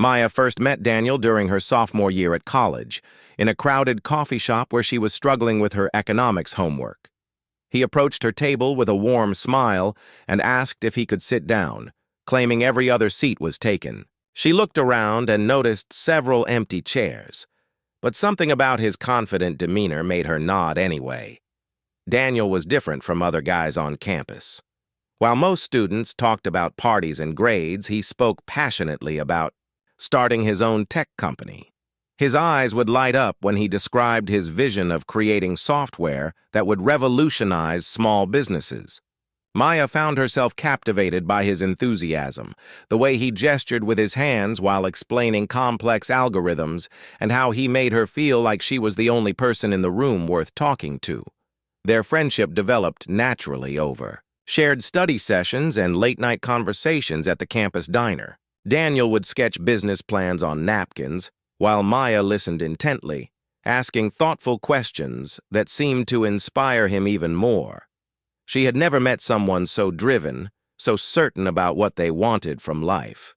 Maya first met Daniel during her sophomore year at college, in a crowded coffee shop where she was struggling with her economics homework. He approached her table with a warm smile and asked if he could sit down, claiming every other seat was taken. She looked around and noticed several empty chairs, but something about his confident demeanor made her nod anyway. Daniel was different from other guys on campus. While most students talked about parties and grades, he spoke passionately about starting his own tech company. His eyes would light up when he described his vision of creating software that would revolutionize small businesses. Maya found herself captivated by his enthusiasm, the way he gestured with his hands while explaining complex algorithms, and how he made her feel like she was the only person in the room worth talking to. Their friendship developed naturally over shared study sessions and late-night conversations at the campus diner. Daniel would sketch business plans on napkins, while Maya listened intently, asking thoughtful questions that seemed to inspire him even more. She had never met someone so driven, so certain about what they wanted from life.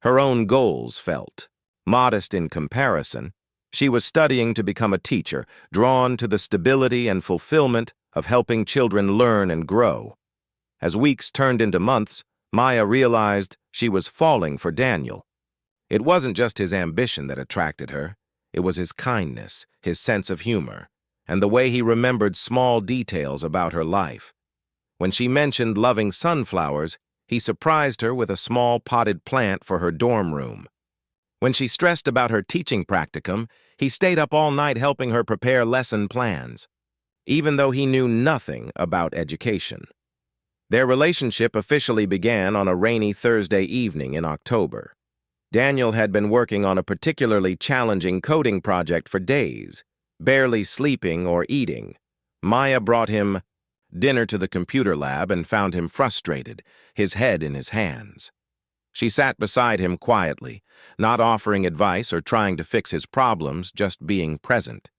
Her own goals felt modest in comparison. She was studying to become a teacher, drawn to the stability and fulfillment of helping children learn and grow. As weeks turned into months, Maya realized she was falling for Daniel. It wasn't just his ambition that attracted her. It was his kindness, his sense of humor, and the way he remembered small details about her life. When she mentioned loving sunflowers, he surprised her with a small potted plant for her dorm room. When she stressed about her teaching practicum, he stayed up all night helping her prepare lesson plans, even though he knew nothing about education. Their relationship officially began on a rainy Thursday evening in October. Daniel had been working on a particularly challenging coding project for days, barely sleeping or eating. Maya brought him dinner to the computer lab and found him frustrated, his head in his hands. She sat beside him quietly, not offering advice or trying to fix his problems, just being present.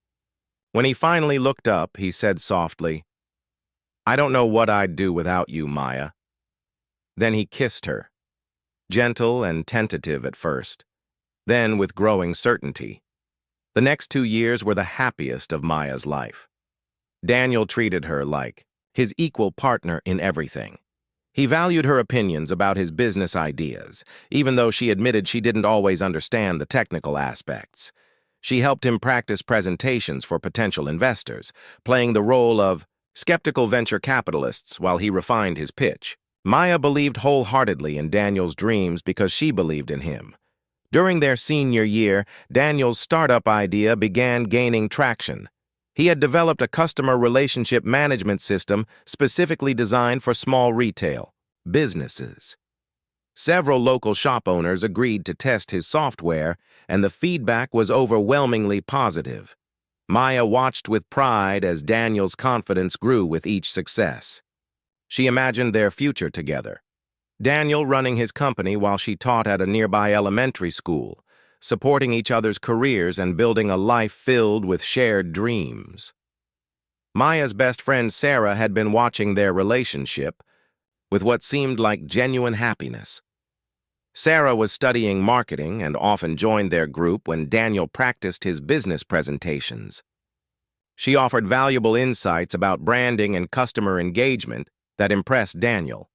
When he finally looked up, he said softly, "I don't know what I'd do without you, Maya." Then he kissed her, gentle and tentative at first, then with growing certainty. The next 2 years were the happiest of Maya's life. Daniel treated her like his equal partner in everything. He valued her opinions about his business ideas, even though she admitted she didn't always understand the technical aspects. She helped him practice presentations for potential investors, playing the role of skeptical venture capitalists while he refined his pitch. Maya believed wholeheartedly in Daniel's dreams because she believed in him. During their senior year, Daniel's startup idea began gaining traction. He had developed a customer relationship management system specifically designed for small retail businesses. Several local shop owners agreed to test his software, and the feedback was overwhelmingly positive. Maya watched with pride as Daniel's confidence grew with each success. She imagined their future together. Daniel running his company while she taught at a nearby elementary school, supporting each other's careers and building a life filled with shared dreams. Maya's best friend Sarah had been watching their relationship with what seemed like genuine happiness. Sarah was studying marketing and often joined their group when Daniel practiced his business presentations. She offered valuable insights about branding and customer engagement that impressed Daniel.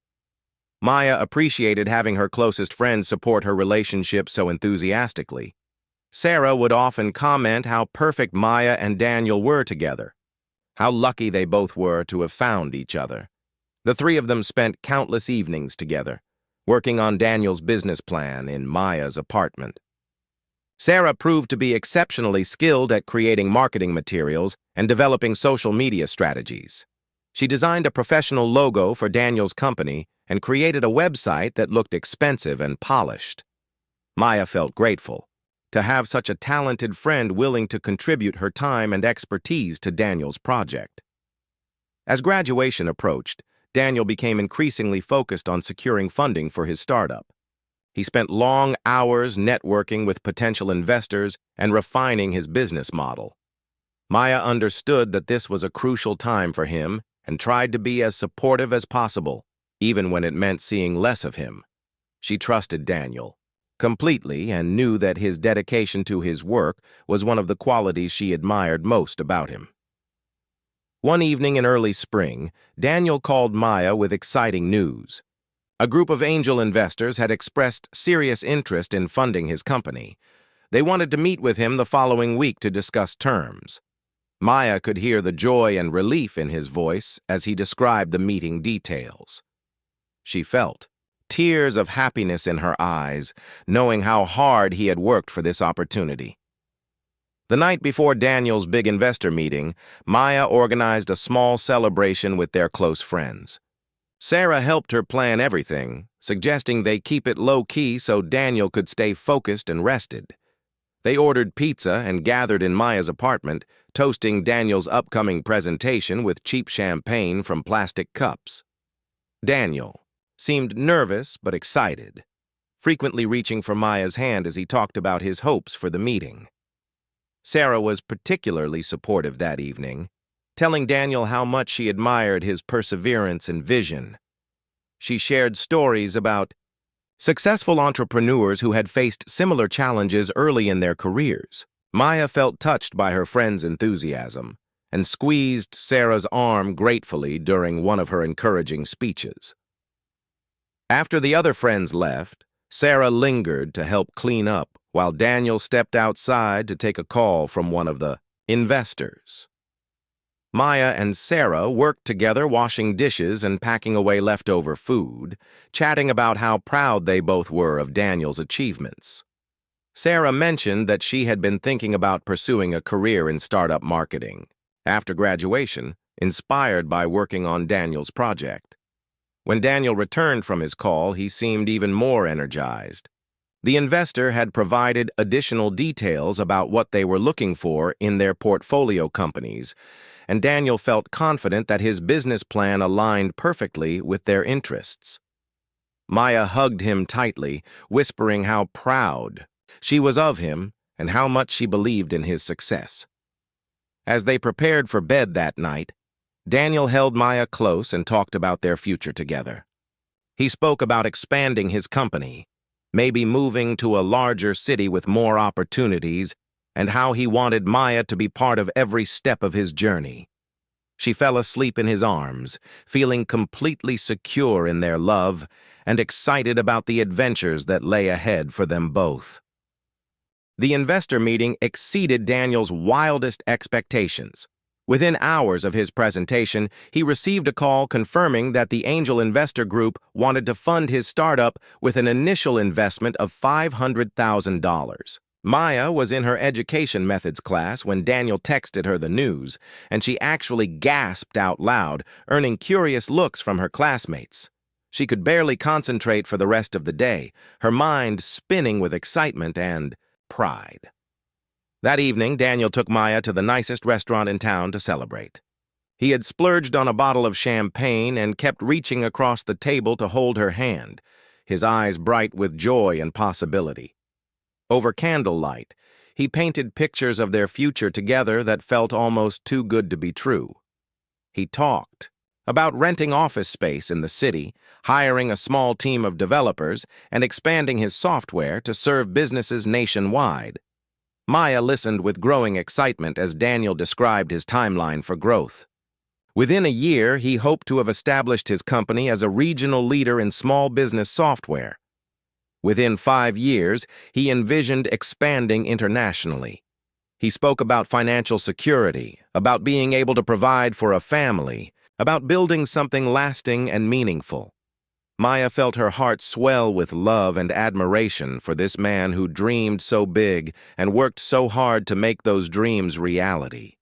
Maya appreciated having her closest friends support her relationship so enthusiastically. Sarah would often comment how perfect Maya and Daniel were together, how lucky they both were to have found each other. The three of them spent countless evenings together, working on Daniel's business plan in Maya's apartment. Sarah proved to be exceptionally skilled at creating marketing materials and developing social media strategies. She designed a professional logo for Daniel's company and created a website that looked expensive and polished. Maya felt grateful to have such a talented friend willing to contribute her time and expertise to Daniel's project. As graduation approached, Daniel became increasingly focused on securing funding for his startup. He spent long hours networking with potential investors and refining his business model. Maya understood that this was a crucial time for him and tried to be as supportive as possible, even when it meant seeing less of him. She trusted Daniel, completely and knew that his dedication to his work was one of the qualities she admired most about him. One evening in early spring, Daniel called Maya with exciting news. A group of angel investors had expressed serious interest in funding his company. They wanted to meet with him the following week to discuss terms. Maya could hear the joy and relief in his voice as he described the meeting details. She felt tears of happiness in her eyes, knowing how hard he had worked for this opportunity. The night before Daniel's big investor meeting, Maya organized a small celebration with their close friends. Sarah helped her plan everything, suggesting they keep it low-key so Daniel could stay focused and rested. They ordered pizza and gathered in Maya's apartment, toasting Daniel's upcoming presentation with cheap champagne from plastic cups. Daniel seemed nervous but excited, frequently reaching for Maya's hand as he talked about his hopes for the meeting. Sarah was particularly supportive that evening, telling Daniel how much she admired his perseverance and vision. She shared stories about successful entrepreneurs who had faced similar challenges early in their careers. Maya felt touched by her friend's enthusiasm and squeezed Sarah's arm gratefully during one of her encouraging speeches. After the other friends left, Sarah lingered to help clean up while Daniel stepped outside to take a call from one of the investors. Maya and Sarah worked together washing dishes and packing away leftover food, chatting about how proud they both were of Daniel's achievements. Sarah mentioned that she had been thinking about pursuing a career in startup marketing after graduation, inspired by working on Daniel's project. When Daniel returned from his call, he seemed even more energized. The investor had provided additional details about what they were looking for in their portfolio companies, and Daniel felt confident that his business plan aligned perfectly with their interests. Maya hugged him tightly, whispering how proud she was of him and how much she believed in his success. As they prepared for bed that night, Daniel held Maya close and talked about their future together. He spoke about expanding his company, maybe moving to a larger city with more opportunities, and how he wanted Maya to be part of every step of his journey. She fell asleep in his arms, feeling completely secure in their love and excited about the adventures that lay ahead for them both. The investor meeting exceeded Daniel's wildest expectations. Within hours of his presentation, he received a call confirming that the angel investor group wanted to fund his startup with an initial investment of $500,000. Maya was in her education methods class when Daniel texted her the news, and she actually gasped out loud, earning curious looks from her classmates. She could barely concentrate for the rest of the day, her mind spinning with excitement and pride. That evening, Daniel took Maya to the nicest restaurant in town to celebrate. He had splurged on a bottle of champagne and kept reaching across the table to hold her hand, his eyes bright with joy and possibility. Over candlelight, he painted pictures of their future together that felt almost too good to be true. He talked about renting office space in the city, hiring a small team of developers, and expanding his software to serve businesses nationwide. Maya listened with growing excitement as Daniel described his timeline for growth. Within a year, he hoped to have established his company as a regional leader in small business software. Within 5 years, he envisioned expanding internationally. He spoke about financial security, about being able to provide for a family, about building something lasting and meaningful. Maya felt her heart swell with love and admiration for this man who dreamed so big and worked so hard to make those dreams reality.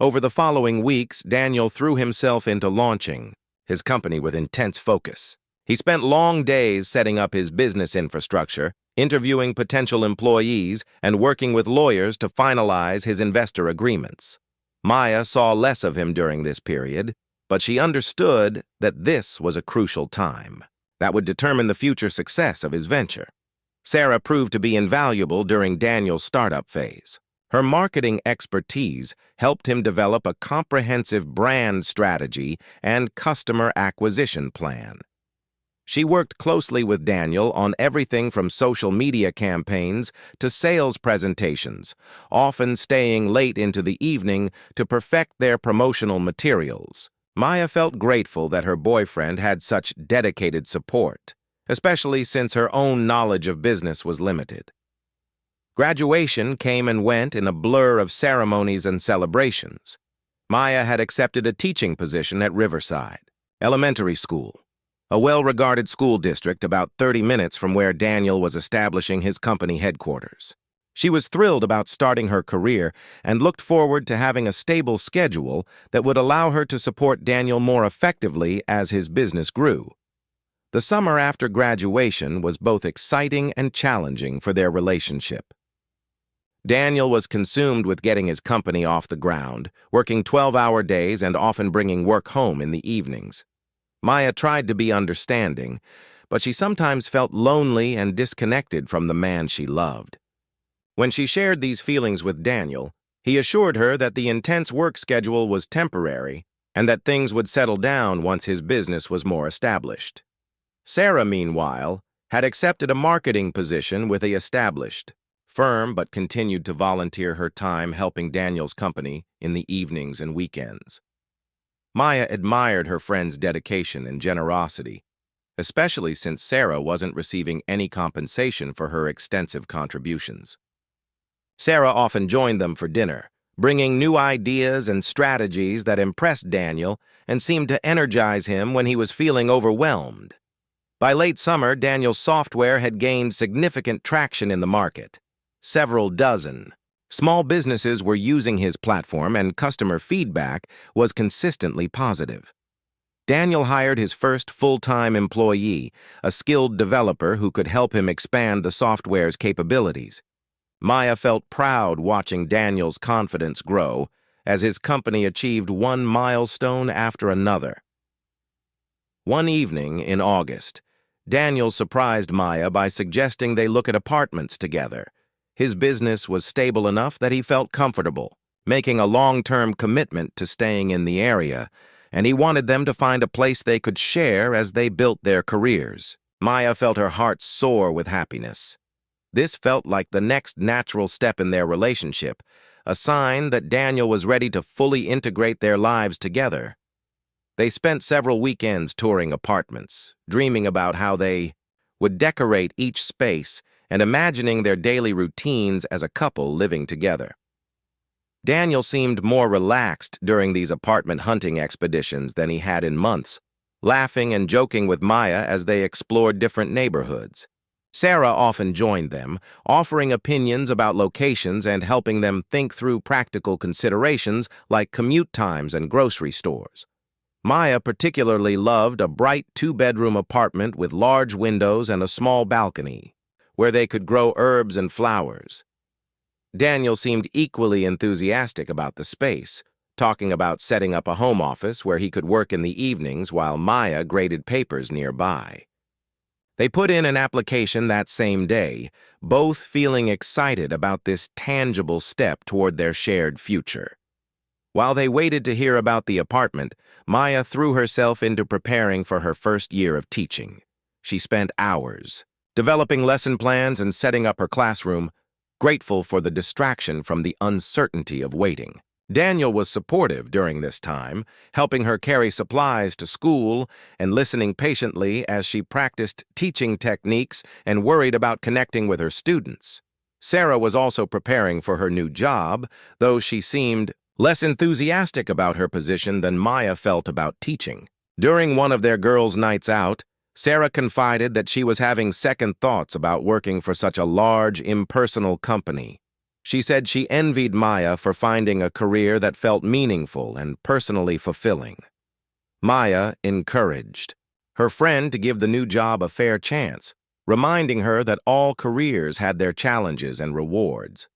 Over the following weeks, Daniel threw himself into launching his company with intense focus. He spent long days setting up his business infrastructure, interviewing potential employees, and working with lawyers to finalize his investor agreements. Maya saw less of him during this period, but she understood that this was a crucial time that would determine the future success of his venture. Sarah proved to be invaluable during Daniel's startup phase. Her marketing expertise helped him develop a comprehensive brand strategy and customer acquisition plan. She worked closely with Daniel on everything from social media campaigns to sales presentations, often staying late into the evening to perfect their promotional materials. Maya felt grateful that her boyfriend had such dedicated support, especially since her own knowledge of business was limited. Graduation came and went in a blur of ceremonies and celebrations. Maya had accepted a teaching position at Riverside Elementary School, a well-regarded school district about 30 minutes from where Daniel was establishing his company headquarters. She was thrilled about starting her career and looked forward to having a stable schedule that would allow her to support Daniel more effectively as his business grew. The summer after graduation was both exciting and challenging for their relationship. Daniel was consumed with getting his company off the ground, working 12-hour days and often bringing work home in the evenings. Maya tried to be understanding, but she sometimes felt lonely and disconnected from the man she loved. When she shared these feelings with Daniel, he assured her that the intense work schedule was temporary and that things would settle down once his business was more established. Sarah, meanwhile, had accepted a marketing position with the established firm but continued to volunteer her time helping Daniel's company in the evenings and weekends. Maya admired her friend's dedication and generosity, especially since Sarah wasn't receiving any compensation for her extensive contributions. Sarah often joined them for dinner, bringing new ideas and strategies that impressed Daniel and seemed to energize him when he was feeling overwhelmed. By late summer, Daniel's software had gained significant traction in the market. Several dozen small businesses were using his platform, and customer feedback was consistently positive. Daniel hired his first full-time employee, a skilled developer who could help him expand the software's capabilities. Maya felt proud watching Daniel's confidence grow as his company achieved one milestone after another. One evening in August, Daniel surprised Maya by suggesting they look at apartments together. His business was stable enough that he felt comfortable, making a long-term commitment to staying in the area, and he wanted them to find a place they could share as they built their careers. Maya felt her heart soar with happiness. This felt like the next natural step in their relationship, a sign that Daniel was ready to fully integrate their lives together. They spent several weekends touring apartments, dreaming about how they would decorate each space and imagining their daily routines as a couple living together. Daniel seemed more relaxed during these apartment hunting expeditions than he had in months, laughing and joking with Maya as they explored different neighborhoods. Sarah often joined them, offering opinions about locations and helping them think through practical considerations like commute times and grocery stores. Maya particularly loved a bright two-bedroom apartment with large windows and a small balcony, where they could grow herbs and flowers. Daniel seemed equally enthusiastic about the space, talking about setting up a home office where he could work in the evenings while Maya graded papers nearby. They put in an application that same day, both feeling excited about this tangible step toward their shared future. While they waited to hear about the apartment, Maya threw herself into preparing for her first year of teaching. She spent hours developing lesson plans and setting up her classroom, grateful for the distraction from the uncertainty of waiting. Daniel was supportive during this time, helping her carry supplies to school and listening patiently as she practiced teaching techniques and worried about connecting with her students. Sarah was also preparing for her new job, though she seemed less enthusiastic about her position than Maya felt about teaching. During one of their girls' nights out, Sarah confided that she was having second thoughts about working for such a large, impersonal company. She said she envied Maya for finding a career that felt meaningful and personally fulfilling. Maya encouraged her friend to give the new job a fair chance, reminding her that all careers had their challenges and rewards.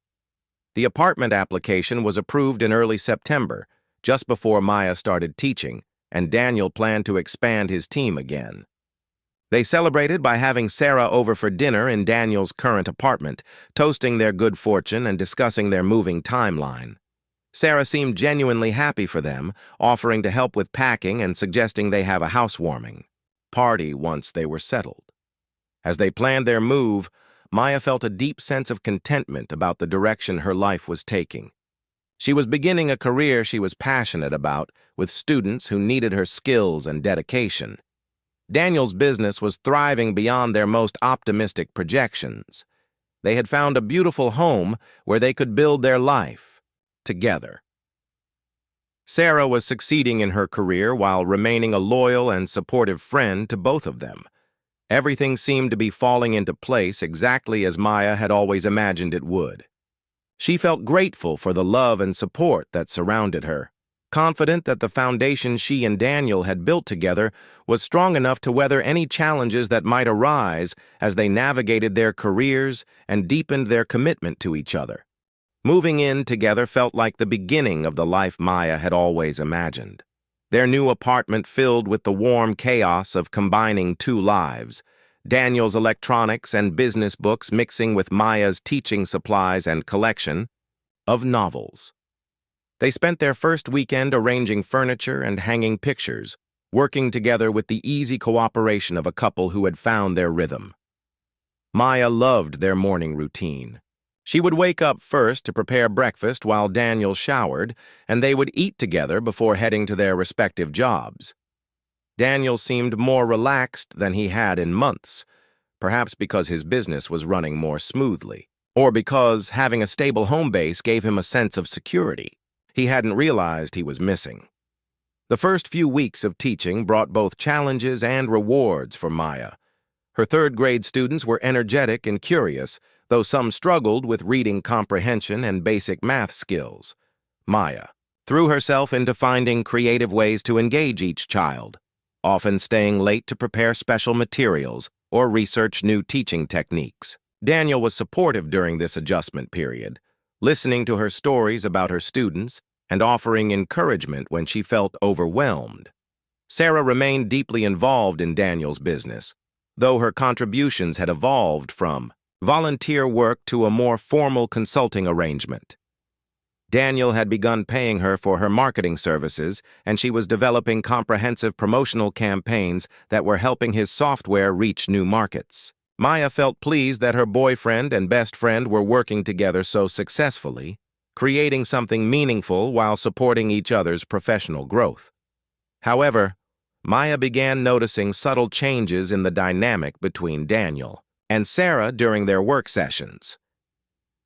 The apartment application was approved in early September, just before Maya started teaching, and Daniel planned to expand his team again. They celebrated by having Sarah over for dinner in Daniel's current apartment, toasting their good fortune and discussing their moving timeline. Sarah seemed genuinely happy for them, offering to help with packing and suggesting they have a housewarming. party once they were settled. As they planned their move, Maya felt a deep sense of contentment about the direction her life was taking. She was beginning a career she was passionate about, with students who needed her skills and dedication. Daniel's business was thriving beyond their most optimistic projections. They had found a beautiful home where they could build their life together. Sarah was succeeding in her career while remaining a loyal and supportive friend to both of them. Everything seemed to be falling into place exactly as Maya had always imagined it would. She felt grateful for the love and support that surrounded her, confident that the foundation she and Daniel had built together was strong enough to weather any challenges that might arise as they navigated their careers and deepened their commitment to each other. Moving in together felt like the beginning of the life Maya had always imagined. Their new apartment filled with the warm chaos of combining two lives, Daniel's electronics and business books mixing with Maya's teaching supplies and collection of novels. They spent their first weekend arranging furniture and hanging pictures, working together with the easy cooperation of a couple who had found their rhythm. Maya loved their morning routine. She would wake up first to prepare breakfast while Daniel showered, and they would eat together before heading to their respective jobs. Daniel seemed more relaxed than he had in months, perhaps because his business was running more smoothly, or because having a stable home base gave him a sense of security he hadn't realized he was missing. The first few weeks of teaching brought both challenges and rewards for Maya. Her third-grade students were energetic and curious, though some struggled with reading comprehension and basic math skills. Maya threw herself into finding creative ways to engage each child, often staying late to prepare special materials or research new teaching techniques. Daniel was supportive during this adjustment period, listening to her stories about her students and offering encouragement when she felt overwhelmed. Sarah remained deeply involved in Daniel's business, though her contributions had evolved from volunteer work to a more formal consulting arrangement. Daniel had begun paying her for her marketing services, and she was developing comprehensive promotional campaigns that were helping his software reach new markets. Maya felt pleased that her boyfriend and best friend were working together so successfully, creating something meaningful while supporting each other's professional growth. However, Maya began noticing subtle changes in the dynamic between Daniel and Sarah during their work sessions.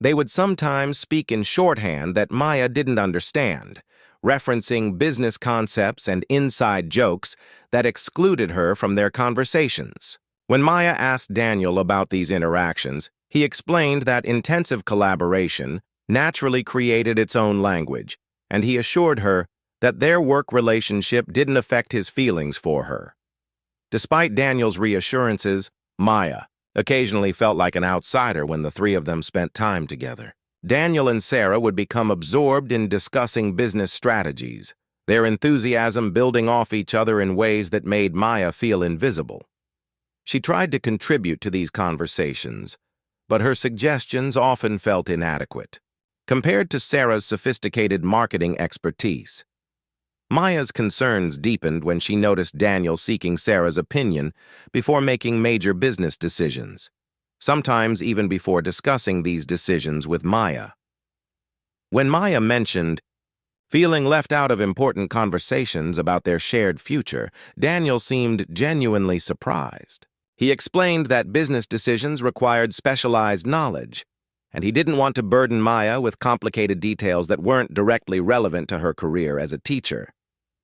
They would sometimes speak in shorthand that Maya didn't understand, referencing business concepts and inside jokes that excluded her from their conversations. When Maya asked Daniel about these interactions, he explained that intensive collaboration naturally created its own language, and he assured her that their work relationship didn't affect his feelings for her. Despite Daniel's reassurances, Maya occasionally felt like an outsider when the three of them spent time together. Daniel and Sarah would become absorbed in discussing business strategies, their enthusiasm building off each other in ways that made Maya feel invisible. She tried to contribute to these conversations, but her suggestions often felt inadequate compared to Sarah's sophisticated marketing expertise. Maya's concerns deepened when she noticed Daniel seeking Sarah's opinion before making major business decisions, sometimes even before discussing these decisions with Maya. When Maya mentioned feeling left out of important conversations about their shared future, Daniel seemed genuinely surprised. He explained that business decisions required specialized knowledge, and he didn't want to burden Maya with complicated details that weren't directly relevant to her career as a teacher.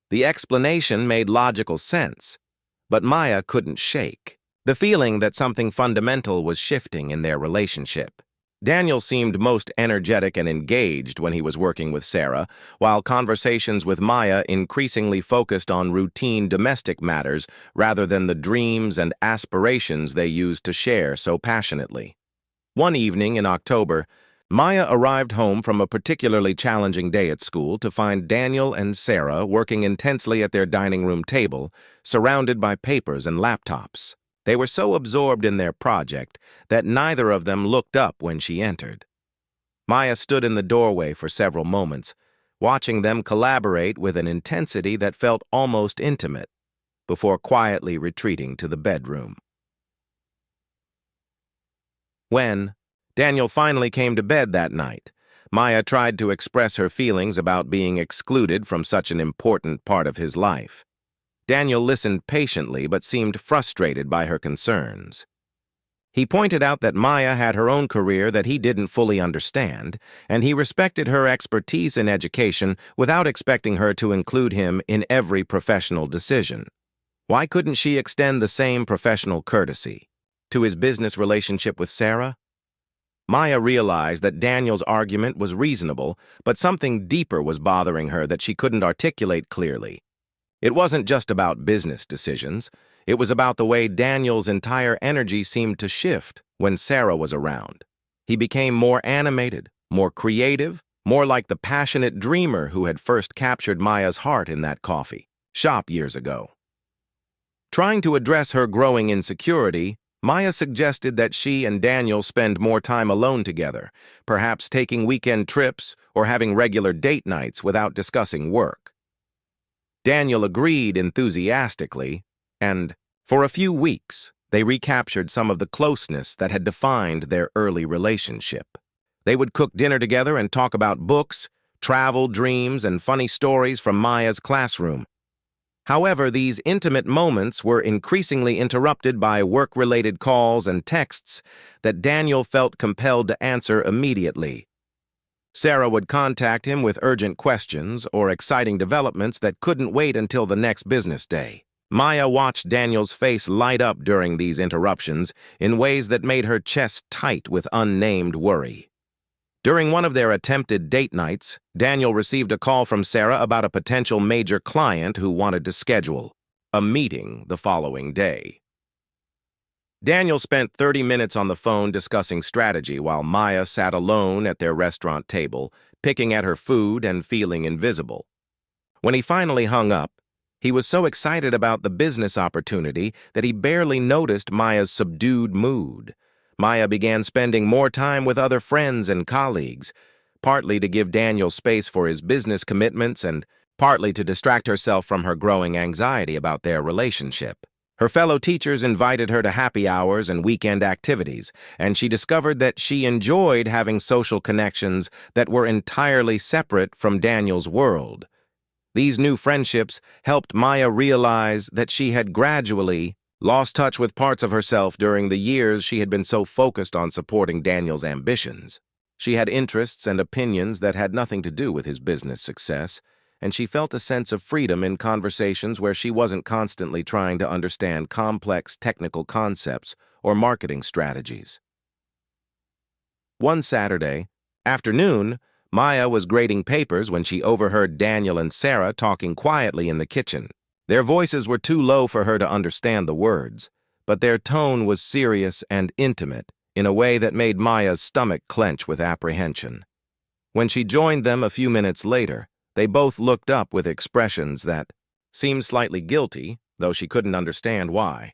The explanation made logical sense, but Maya couldn't shake the feeling that something fundamental was shifting in their relationship. Daniel seemed most energetic and engaged when he was working with Sarah, while conversations with Maya increasingly focused on routine domestic matters rather than the dreams and aspirations they used to share so passionately. One evening in October, Maya arrived home from a particularly challenging day at school to find Daniel and Sarah working intensely at their dining room table, surrounded by papers and laptops. They were so absorbed in their project that neither of them looked up when she entered. Maya stood in the doorway for several moments, watching them collaborate with an intensity that felt almost intimate. before quietly retreating to the bedroom. When Daniel finally came to bed that night, Maya tried to express her feelings about being excluded from such an important part of his life. Daniel listened patiently but seemed frustrated by her concerns. He pointed out that Maya had her own career that he didn't fully understand, and he respected her expertise in education without expecting her to include him in every professional decision. Why couldn't she extend the same professional courtesy to his business relationship with Sarah? Maya realized that Daniel's argument was reasonable, but something deeper was bothering her that she couldn't articulate clearly. It wasn't just about business decisions. It was about the way Daniel's entire energy seemed to shift when Sarah was around. He became more animated, more creative, more like the passionate dreamer who had first captured Maya's heart in that coffee shop years ago. Trying to address her growing insecurity, Maya suggested that she and Daniel spend more time alone together, perhaps taking weekend trips or having regular date nights without discussing work. Daniel agreed enthusiastically, and for a few weeks, they recaptured some of the closeness that had defined their early relationship. They would cook dinner together and talk about books, travel, dreams, and funny stories from Maya's classroom. However, these intimate moments were increasingly interrupted by work-related calls and texts that Daniel felt compelled to answer immediately. Sarah would contact him with urgent questions or exciting developments that couldn't wait until the next business day. Maya watched Daniel's face light up during these interruptions in ways that made her chest tight with unnamed worry. During one of their attempted date nights, Daniel received a call from Sarah about a potential major client who wanted to schedule a meeting the following day. Daniel spent 30 minutes on the phone discussing strategy while Maya sat alone at their restaurant table, picking at her food and feeling invisible. When he finally hung up, he was so excited about the business opportunity that he barely noticed Maya's subdued mood. Maya began spending more time with other friends and colleagues, partly to give Daniel space for his business commitments and partly to distract herself from her growing anxiety about their relationship. Her fellow teachers invited her to happy hours and weekend activities, and she discovered that she enjoyed having social connections that were entirely separate from Daniel's world. These new friendships helped Maya realize that she had gradually lost touch with parts of herself during the years she had been so focused on supporting Daniel's ambitions. She had interests and opinions that had nothing to do with his business success, and she felt a sense of freedom in conversations where she wasn't constantly trying to understand complex technical concepts or marketing strategies. One Saturday afternoon, Maya was grading papers when she overheard Daniel and Sarah talking quietly in the kitchen. Their voices were too low for her to understand the words, but their tone was serious and intimate in a way that made Maya's stomach clench with apprehension. When she joined them a few minutes later, they both looked up with expressions that seemed slightly guilty, though she couldn't understand why.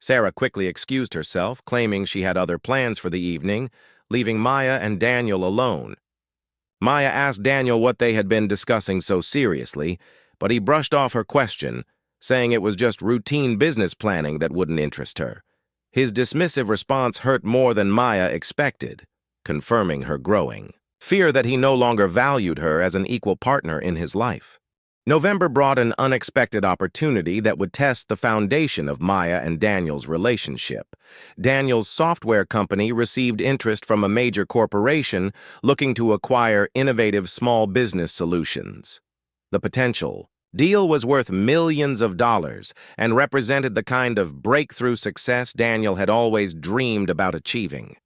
Sarah quickly excused herself, claiming she had other plans for the evening, leaving Maya and Daniel alone. Maya asked Daniel what they had been discussing so seriously, but he brushed off her question, saying it was just routine business planning that wouldn't interest her. His dismissive response hurt more than Maya expected, confirming her growing fear that he no longer valued her as an equal partner in his life. November brought an unexpected opportunity that would test the foundation of Maya and Daniel's relationship. Daniel's software company received interest from a major corporation looking to acquire innovative small business solutions. The potential deal was worth millions of dollars and represented the kind of breakthrough success Daniel had always dreamed about achieving.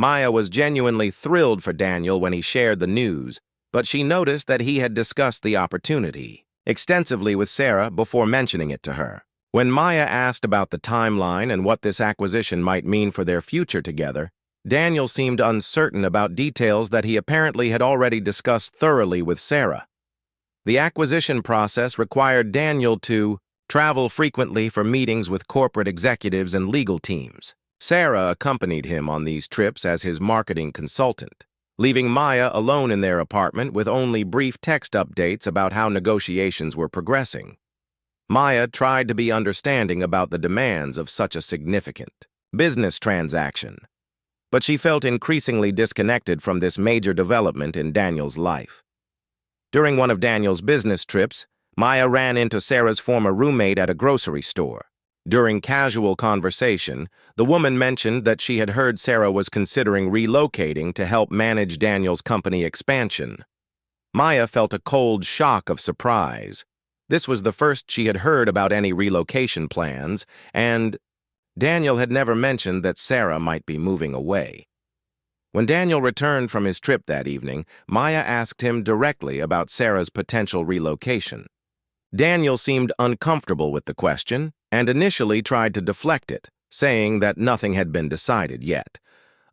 Maya was genuinely thrilled for Daniel when he shared the news, but she noticed that he had discussed the opportunity extensively with Sarah before mentioning it to her. When Maya asked about the timeline and what this acquisition might mean for their future together, Daniel seemed uncertain about details that he apparently had already discussed thoroughly with Sarah. The acquisition process required Daniel to travel frequently for meetings with corporate executives and legal teams. Sarah accompanied him on these trips as his marketing consultant, leaving Maya alone in their apartment with only brief text updates about how negotiations were progressing. Maya tried to be understanding about the demands of such a significant business transaction, but she felt increasingly disconnected from this major development in Daniel's life. During one of Daniel's business trips, Maya ran into Sarah's former roommate at a grocery store. During casual conversation, the woman mentioned that she had heard Sarah was considering relocating to help manage Daniel's company expansion. Maya felt a cold shock of surprise. This was the first she had heard about any relocation plans, and Daniel had never mentioned that Sarah might be moving away. When Daniel returned from his trip that evening, Maya asked him directly about Sarah's potential relocation. Daniel seemed uncomfortable with the question and initially tried to deflect it, saying that nothing had been decided yet.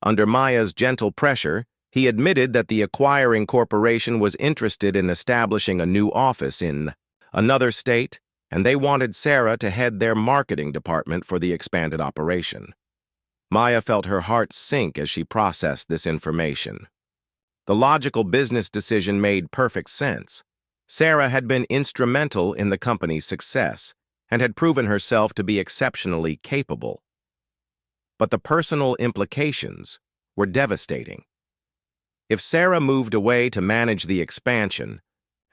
Under Maya's gentle pressure, he admitted that the acquiring corporation was interested in establishing a new office in another state, and they wanted Sarah to head their marketing department for the expanded operation. Maya felt her heart sink as she processed this information. The logical business decision made perfect sense. Sarah had been instrumental in the company's success and had proven herself to be exceptionally capable. But the personal implications were devastating. If Sarah moved away to manage the expansion,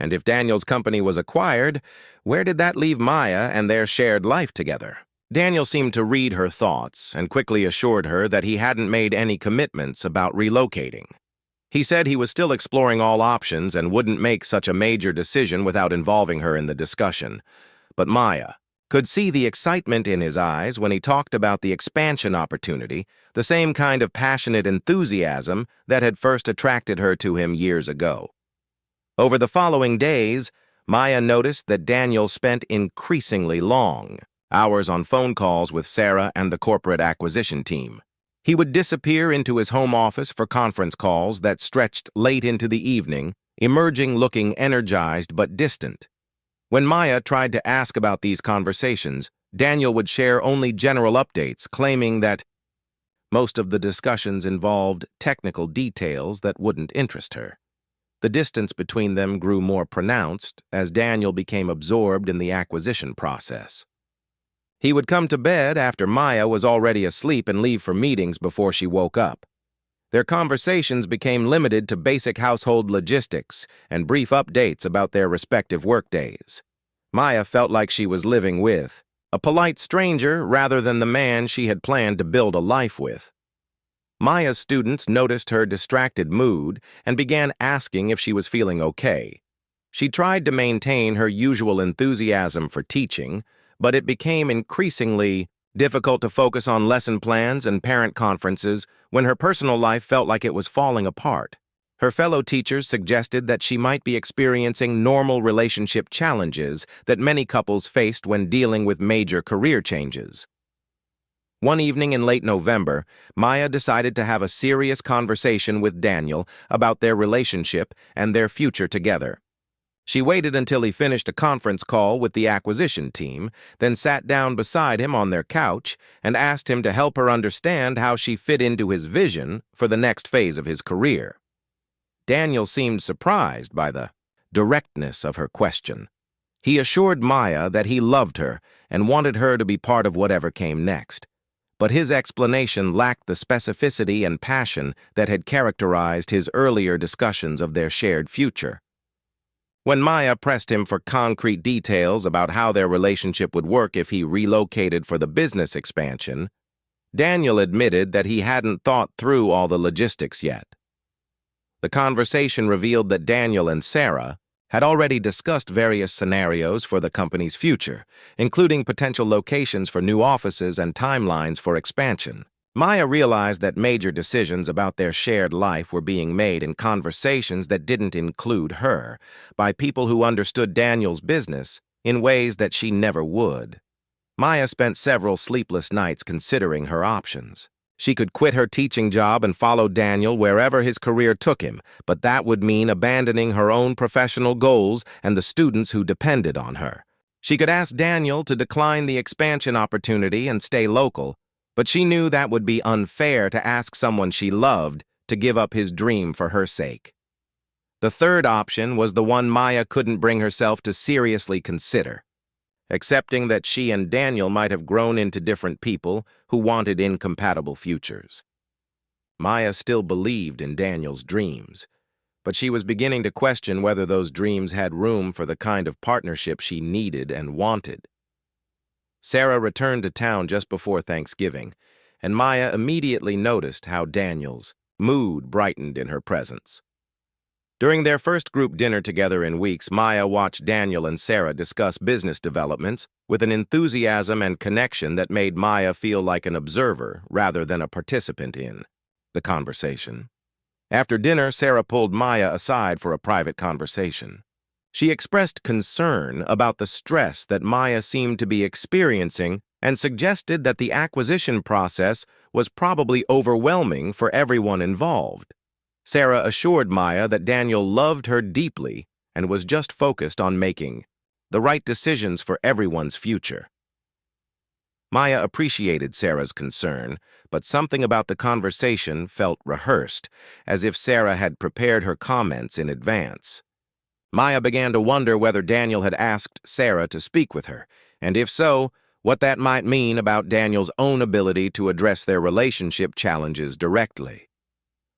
and if Daniel's company was acquired, where did that leave Maya and their shared life together? Daniel seemed to read her thoughts and quickly assured her that he hadn't made any commitments about relocating. He said he was still exploring all options and wouldn't make such a major decision without involving her in the discussion. But Maya could see the excitement in his eyes when he talked about the expansion opportunity, the same kind of passionate enthusiasm that had first attracted her to him years ago. Over the following days, Maya noticed that Daniel spent increasingly long hours on phone calls with Sarah and the corporate acquisition team. He would disappear into his home office for conference calls that stretched late into the evening, emerging looking energized but distant. When Maya tried to ask about these conversations, Daniel would share only general updates, claiming that most of the discussions involved technical details that wouldn't interest her. The distance between them grew more pronounced as Daniel became absorbed in the acquisition process. He would come to bed after Maya was already asleep and leave for meetings before she woke up. Their conversations became limited to basic household logistics and brief updates about their respective workdays. Maya felt like she was living with a polite stranger rather than the man she had planned to build a life with. Maya's students noticed her distracted mood and began asking if she was feeling okay. She tried to maintain her usual enthusiasm for teaching, but it became increasingly difficult to focus on lesson plans and parent conferences when her personal life felt like it was falling apart. Her fellow teachers suggested that she might be experiencing normal relationship challenges that many couples faced when dealing with major career changes. One evening in late November, Maya decided to have a serious conversation with Daniel about their relationship and their future together. She waited until he finished a conference call with the acquisition team, then sat down beside him on their couch and asked him to help her understand how she fit into his vision for the next phase of his career. Daniel seemed surprised by the directness of her question. He assured Maya that he loved her and wanted her to be part of whatever came next, but his explanation lacked the specificity and passion that had characterized his earlier discussions of their shared future. When Maya pressed him for concrete details about how their relationship would work if he relocated for the business expansion, Daniel admitted that he hadn't thought through all the logistics yet. The conversation revealed that Daniel and Sarah had already discussed various scenarios for the company's future, including potential locations for new offices and timelines for expansion. Maya realized that major decisions about their shared life were being made in conversations that didn't include her, by people who understood Daniel's business in ways that she never would. Maya spent several sleepless nights considering her options. She could quit her teaching job and follow Daniel wherever his career took him, but that would mean abandoning her own professional goals and the students who depended on her. She could ask Daniel to decline the expansion opportunity and stay local, but she knew that would be unfair to ask someone she loved to give up his dream for her sake. The third option was the one Maya couldn't bring herself to seriously consider: accepting that she and Daniel might have grown into different people who wanted incompatible futures. Maya still believed in Daniel's dreams, but she was beginning to question whether those dreams had room for the kind of partnership she needed and wanted. Sarah returned to town just before Thanksgiving, and Maya immediately noticed how Daniel's mood brightened in her presence. During their first group dinner together in weeks, Maya watched Daniel and Sarah discuss business developments with an enthusiasm and connection that made Maya feel like an observer rather than a participant in the conversation. After dinner, Sarah pulled Maya aside for a private conversation. She expressed concern about the stress that Maya seemed to be experiencing and suggested that the acquisition process was probably overwhelming for everyone involved. Sarah assured Maya that Daniel loved her deeply and was just focused on making the right decisions for everyone's future. Maya appreciated Sarah's concern, but something about the conversation felt rehearsed, as if Sarah had prepared her comments in advance. Maya began to wonder whether Daniel had asked Sarah to speak with her, and if so, what that might mean about Daniel's own ability to address their relationship challenges directly.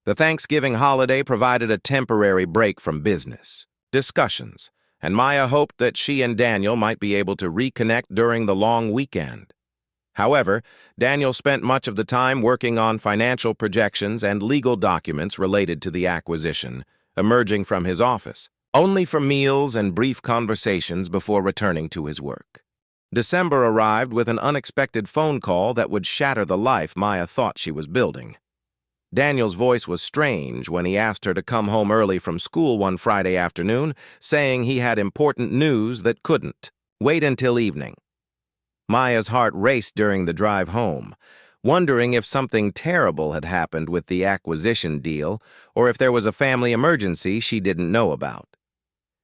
The Thanksgiving holiday provided a temporary break from business discussions, and Maya hoped that she and Daniel might be able to reconnect during the long weekend. However, Daniel spent much of the time working on financial projections and legal documents related to the acquisition, emerging from his office only for meals and brief conversations before returning to his work. December arrived with an unexpected phone call that would shatter the life Maya thought she was building. Daniel's voice was strange when he asked her to come home early from school one Friday afternoon, saying he had important news that couldn't wait until evening. Maya's heart raced during the drive home, wondering if something terrible had happened with the acquisition deal or if there was a family emergency she didn't know about.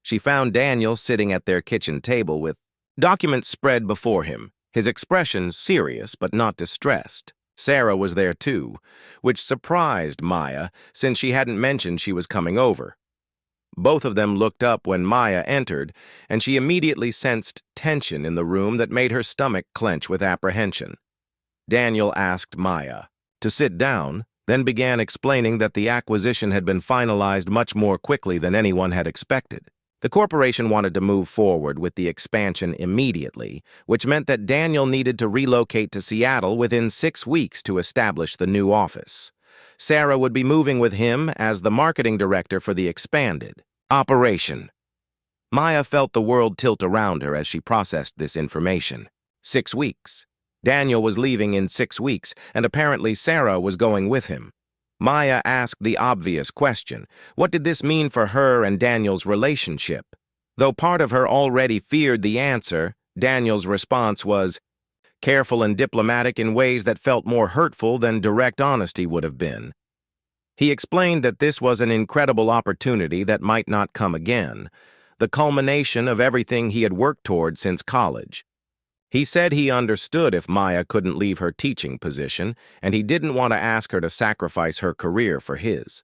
She found Daniel sitting at their kitchen table with documents spread before him, his expression serious but not distressed. Sarah was there too, which surprised Maya since she hadn't mentioned she was coming over. Both of them looked up when Maya entered, and she immediately sensed tension in the room that made her stomach clench with apprehension. Daniel asked Maya to sit down, then began explaining that the acquisition had been finalized much more quickly than anyone had expected. The corporation wanted to move forward with the expansion immediately, which meant that Daniel needed to relocate to Seattle within 6 weeks to establish the new office. Sarah would be moving with him as the marketing director for the expanded operation. Maya felt the world tilt around her as she processed this information. 6 weeks. Daniel was leaving in 6 weeks, and apparently Sarah was going with him. Maya asked the obvious question. What did this mean for her and Daniel's relationship? Though part of her already feared the answer, Daniel's response was careful and diplomatic in ways that felt more hurtful than direct honesty would have been. He explained that this was an incredible opportunity that might not come again, the culmination of everything he had worked toward since college. He said he understood if Maya couldn't leave her teaching position, and he didn't want to ask her to sacrifice her career for his.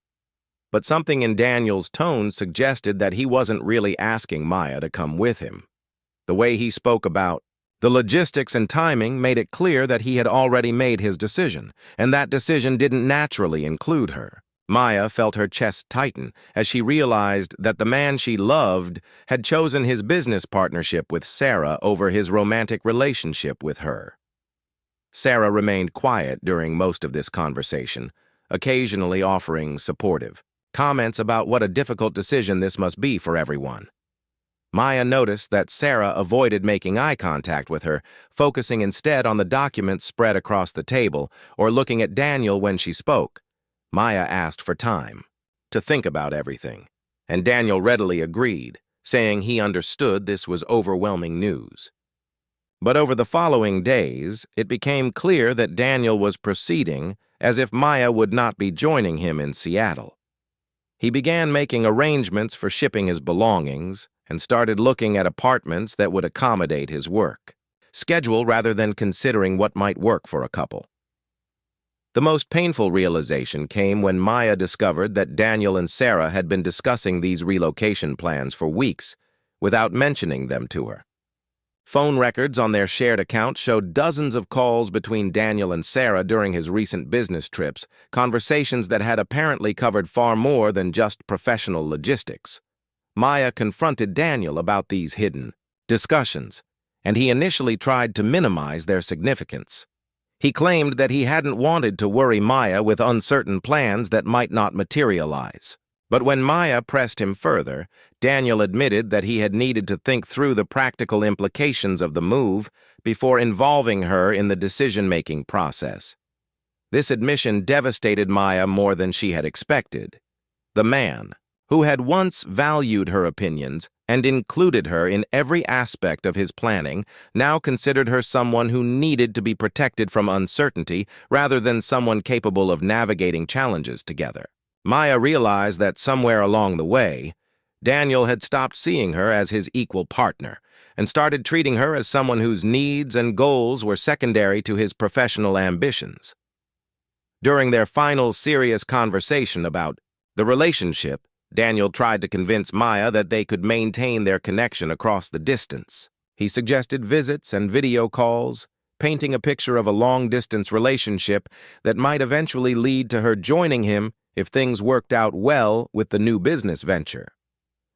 But something in Daniel's tone suggested that he wasn't really asking Maya to come with him. The way he spoke about the logistics and timing made it clear that he had already made his decision, and that decision didn't naturally include her. Maya felt her chest tighten as she realized that the man she loved had chosen his business partnership with Sarah over his romantic relationship with her. Sarah remained quiet during most of this conversation, occasionally offering supportive comments about what a difficult decision this must be for everyone. Maya noticed that Sarah avoided making eye contact with her, focusing instead on the documents spread across the table or looking at Daniel when she spoke. Maya asked for time to think about everything, and Daniel readily agreed, saying he understood this was overwhelming news. But over the following days, it became clear that Daniel was proceeding as if Maya would not be joining him in Seattle. He began making arrangements for shipping his belongings and started looking at apartments that would accommodate his work schedule rather than considering what might work for a couple. The most painful realization came when Maya discovered that Daniel and Sarah had been discussing these relocation plans for weeks without mentioning them to her. Phone records on their shared account showed dozens of calls between Daniel and Sarah during his recent business trips, conversations that had apparently covered far more than just professional logistics. Maya confronted Daniel about these hidden discussions, and he initially tried to minimize their significance. He claimed that he hadn't wanted to worry Maya with uncertain plans that might not materialize. But when Maya pressed him further, Daniel admitted that he had needed to think through the practical implications of the move before involving her in the decision-making process. This admission devastated Maya more than she had expected. The man, who had once valued her opinions and included her in every aspect of his planning, now considered her someone who needed to be protected from uncertainty rather than someone capable of navigating challenges together. Maya realized that somewhere along the way, Daniel had stopped seeing her as his equal partner and started treating her as someone whose needs and goals were secondary to his professional ambitions. During their final serious conversation about the relationship, Daniel tried to convince Maya that they could maintain their connection across the distance. He suggested visits and video calls, painting a picture of a long-distance relationship that might eventually lead to her joining him if things worked out well with the new business venture.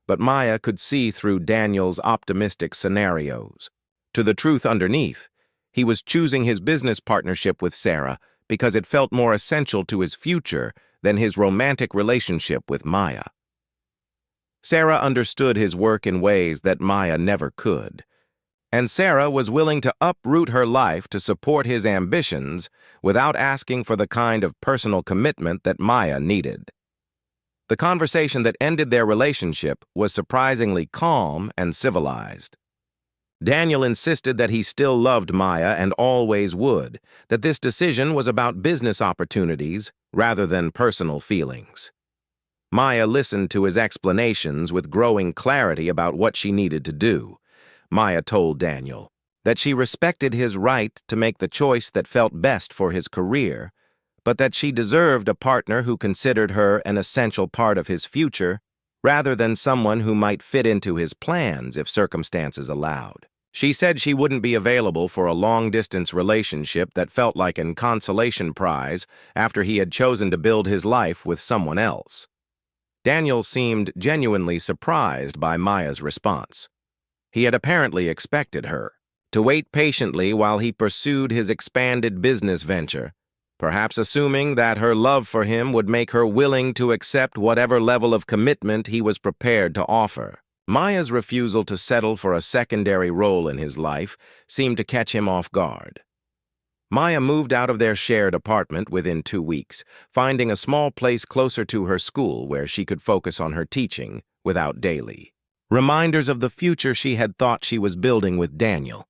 But Maya could see through Daniel's optimistic scenarios. To the truth underneath, he was choosing his business partnership with Sarah because it felt more essential to his future than his romantic relationship with Maya. Sarah understood his work in ways that Maya never could, and Sarah was willing to uproot her life to support his ambitions without asking for the kind of personal commitment that Maya needed. The conversation that ended their relationship was surprisingly calm and civilized. Daniel insisted that he still loved Maya and always would, that this decision was about business opportunities rather than personal feelings. Maya listened to his explanations with growing clarity about what she needed to do. Maya told Daniel that she respected his right to make the choice that felt best for his career, but that she deserved a partner who considered her an essential part of his future, rather than someone who might fit into his plans if circumstances allowed. She said she wouldn't be available for a long-distance relationship that felt like an consolation prize after he had chosen to build his life with someone else. Daniel seemed genuinely surprised by Maya's response. He had apparently expected her to wait patiently while he pursued his expanded business venture, perhaps assuming that her love for him would make her willing to accept whatever level of commitment he was prepared to offer. Maya's refusal to settle for a secondary role in his life seemed to catch him off guard. Maya moved out of their shared apartment within 2 weeks, finding a small place closer to her school where she could focus on her teaching without daily reminders of the future she had thought she was building with Daniel.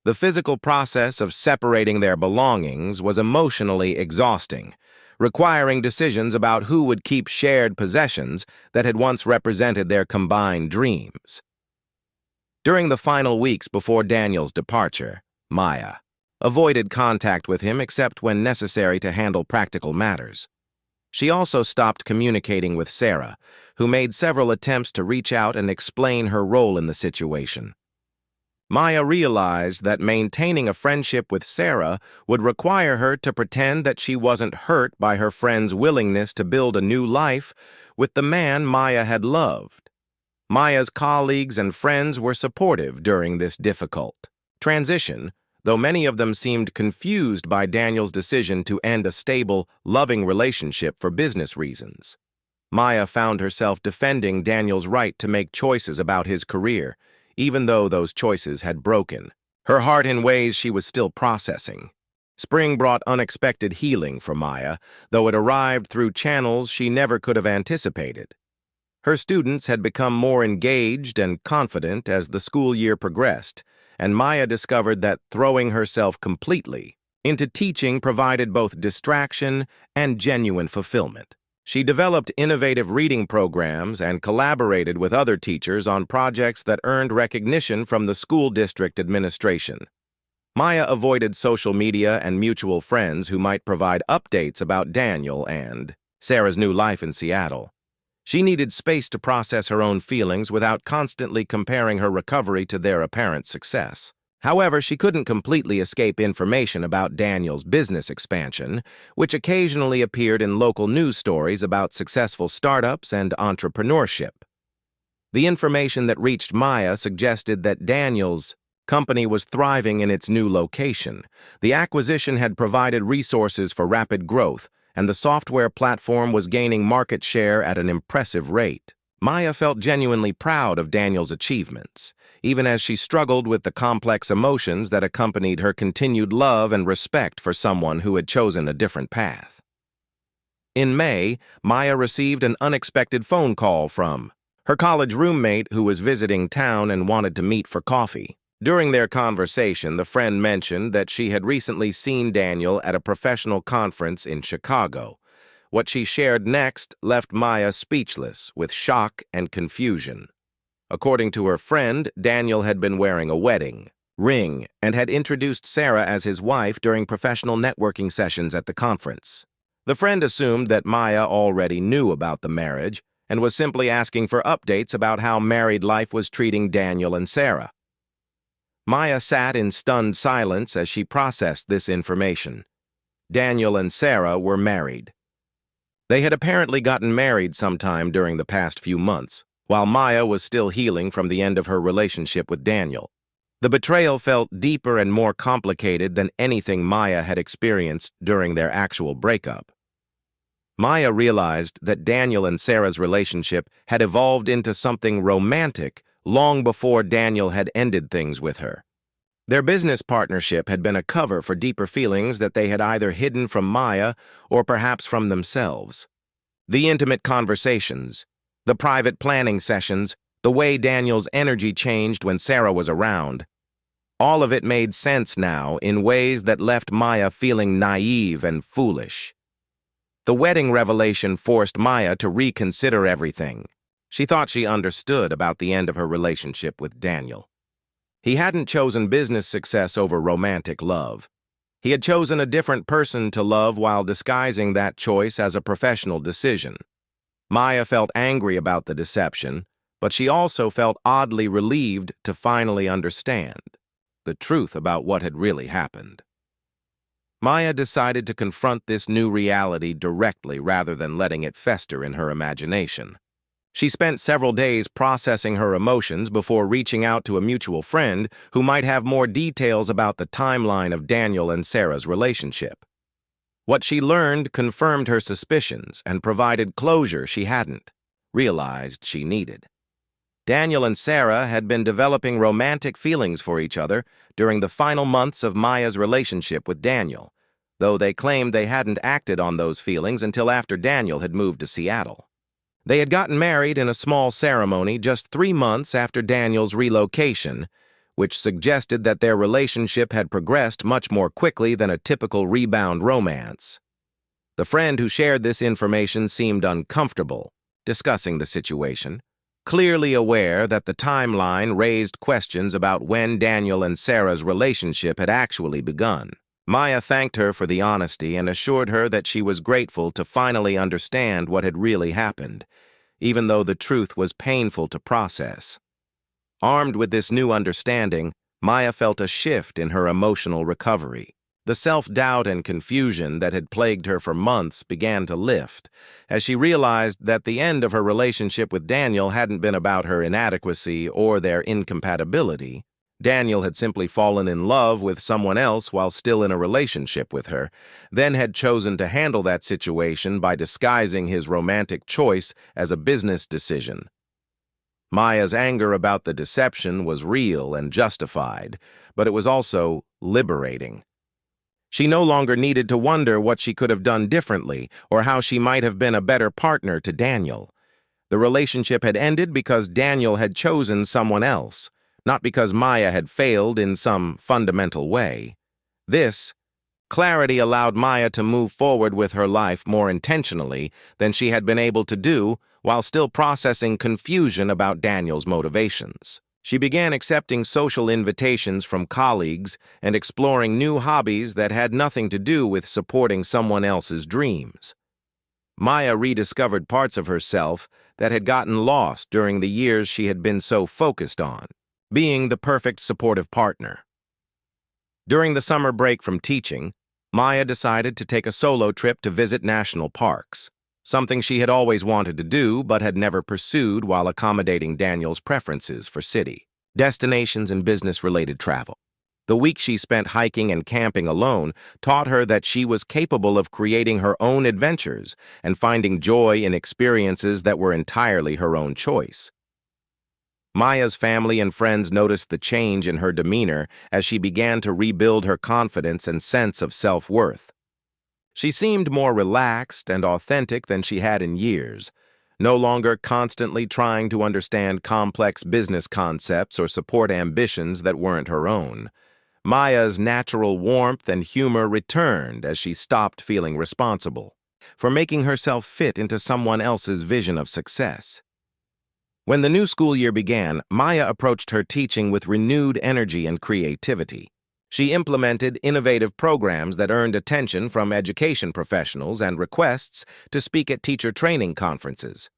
The physical process of separating their belongings was emotionally exhausting, requiring decisions about who would keep shared possessions that had once represented their combined dreams. During the final weeks before Daniel's departure, Maya avoided contact with him except when necessary to handle practical matters. She also stopped communicating with Sarah, who made several attempts to reach out and explain her role in the situation. Maya realized that maintaining a friendship with Sarah would require her to pretend that she wasn't hurt by her friend's willingness to build a new life with the man Maya had loved. Maya's colleagues and friends were supportive during this difficult transition, though many of them seemed confused by Daniel's decision to end a stable, loving relationship for business reasons. Maya found herself defending Daniel's right to make choices about his career, even though those choices had broken her heart in ways she was still processing. Spring brought unexpected healing for Maya, though it arrived through channels she never could have anticipated. Her students had become more engaged and confident as the school year progressed, and Maya discovered that throwing herself completely into teaching provided both distraction and genuine fulfillment. She developed innovative reading programs and collaborated with other teachers on projects that earned recognition from the school district administration. Maya avoided social media and mutual friends who might provide updates about Daniel and Sarah's new life in Seattle. She needed space to process her own feelings without constantly comparing her recovery to their apparent success. However, she couldn't completely escape information about Daniel's business expansion, which occasionally appeared in local news stories about successful startups and entrepreneurship. The information that reached Maya suggested that Daniel's company was thriving in its new location. The acquisition had provided resources for rapid growth, and the software platform was gaining market share at an impressive rate. Maya felt genuinely proud of Daniel's achievements, even as she struggled with the complex emotions that accompanied her continued love and respect for someone who had chosen a different path. In May, Maya received an unexpected phone call from her college roommate who was visiting town and wanted to meet for coffee. During their conversation, the friend mentioned that she had recently seen Daniel at a professional conference in Chicago. What she shared next left Maya speechless with shock and confusion. According to her friend, Daniel had been wearing a wedding ring and had introduced Sarah as his wife during professional networking sessions at the conference. The friend assumed that Maya already knew about the marriage and was simply asking for updates about how married life was treating Daniel and Sarah. Maya sat in stunned silence as she processed this information. Daniel and Sarah were married. They had apparently gotten married sometime during the past few months, while Maya was still healing from the end of her relationship with Daniel. The betrayal felt deeper and more complicated than anything Maya had experienced during their actual breakup. Maya realized that Daniel and Sarah's relationship had evolved into something romantic long before Daniel had ended things with her. Their business partnership had been a cover for deeper feelings that they had either hidden from Maya or perhaps from themselves. The intimate conversations, the private planning sessions, the way Daniel's energy changed when Sarah was around, all of it made sense now in ways that left Maya feeling naive and foolish. The wedding revelation forced Maya to reconsider everything. She thought she understood about the end of her relationship with Daniel. He hadn't chosen business success over romantic love. He had chosen a different person to love while disguising that choice as a professional decision. Maya felt angry about the deception, but she also felt oddly relieved to finally understand the truth about what had really happened. Maya decided to confront this new reality directly rather than letting it fester in her imagination. She spent several days processing her emotions before reaching out to a mutual friend who might have more details about the timeline of Daniel and Sarah's relationship. What she learned confirmed her suspicions and provided closure she hadn't realized she needed. Daniel and Sarah had been developing romantic feelings for each other during the final months of Maya's relationship with Daniel, though they claimed they hadn't acted on those feelings until after Daniel had moved to Seattle. They had gotten married in a small ceremony just 3 months after Daniel's relocation, which suggested that their relationship had progressed much more quickly than a typical rebound romance. The friend who shared this information seemed uncomfortable discussing the situation, clearly aware that the timeline raised questions about when Daniel and Sarah's relationship had actually begun. Maya thanked her for the honesty and assured her that she was grateful to finally understand what had really happened, even though the truth was painful to process. Armed with this new understanding, Maya felt a shift in her emotional recovery. The self-doubt and confusion that had plagued her for months began to lift, as she realized that the end of her relationship with Daniel hadn't been about her inadequacy or their incompatibility. Daniel had simply fallen in love with someone else while still in a relationship with her, then had chosen to handle that situation by disguising his romantic choice as a business decision. Maya's anger about the deception was real and justified, but it was also liberating. She no longer needed to wonder what she could have done differently or how she might have been a better partner to Daniel. The relationship had ended because Daniel had chosen someone else, not because Maya had failed in some fundamental way. This clarity allowed Maya to move forward with her life more intentionally than she had been able to do while still processing confusion about Daniel's motivations. She began accepting social invitations from colleagues and exploring new hobbies that had nothing to do with supporting someone else's dreams. Maya rediscovered parts of herself that had gotten lost during the years she had been so focused on being the perfect supportive partner. During the summer break from teaching, Maya decided to take a solo trip to visit national parks, something she had always wanted to do but had never pursued while accommodating Daniel's preferences for city, destinations, and business-related travel. The week she spent hiking and camping alone taught her that she was capable of creating her own adventures and finding joy in experiences that were entirely her own choice. Maya's family and friends noticed the change in her demeanor as she began to rebuild her confidence and sense of self-worth. She seemed more relaxed and authentic than she had in years, no longer constantly trying to understand complex business concepts or support ambitions that weren't her own. Maya's natural warmth and humor returned as she stopped feeling responsible for making herself fit into someone else's vision of success. When the new school year began, Maya approached her teaching with renewed energy and creativity. She implemented innovative programs that earned attention from education professionals and requests to speak at teacher training conferences.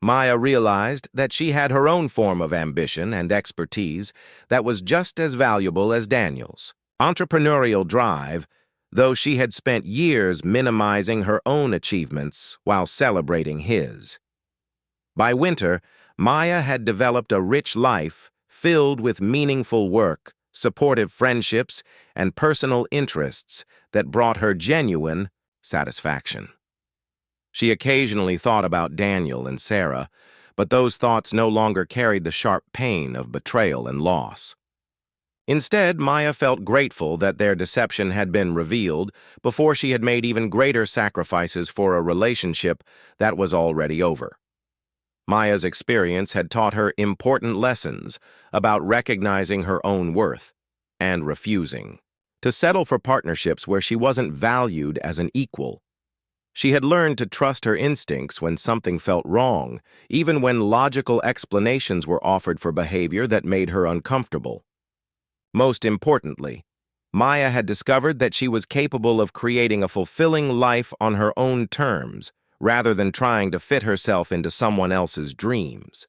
Maya realized that she had her own form of ambition and expertise that was just as valuable as Daniel's entrepreneurial drive, though she had spent years minimizing her own achievements while celebrating his. By winter, Maya had developed a rich life filled with meaningful work, supportive friendships, and personal interests that brought her genuine satisfaction. She occasionally thought about Daniel and Sarah, but those thoughts no longer carried the sharp pain of betrayal and loss. Instead, Maya felt grateful that their deception had been revealed before she had made even greater sacrifices for a relationship that was already over. Maya's experience had taught her important lessons about recognizing her own worth and refusing to settle for partnerships where she wasn't valued as an equal. She had learned to trust her instincts when something felt wrong, even when logical explanations were offered for behavior that made her uncomfortable. Most importantly, Maya had discovered that she was capable of creating a fulfilling life on her own terms, rather than trying to fit herself into someone else's dreams.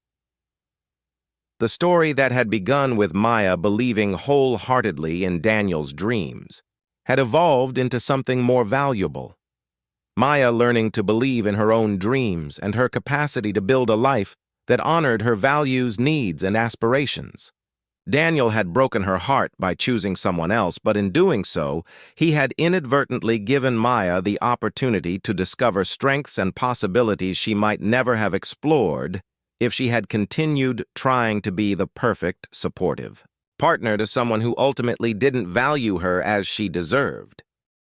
The story that had begun with Maya believing wholeheartedly in Daniel's dreams had evolved into something more valuable. Maya learning to believe in her own dreams and her capacity to build a life that honored her values, needs, and aspirations. Daniel had broken her heart by choosing someone else, but in doing so, he had inadvertently given Maya the opportunity to discover strengths and possibilities she might never have explored if she had continued trying to be the perfect supportive partner to someone who ultimately didn't value her as she deserved.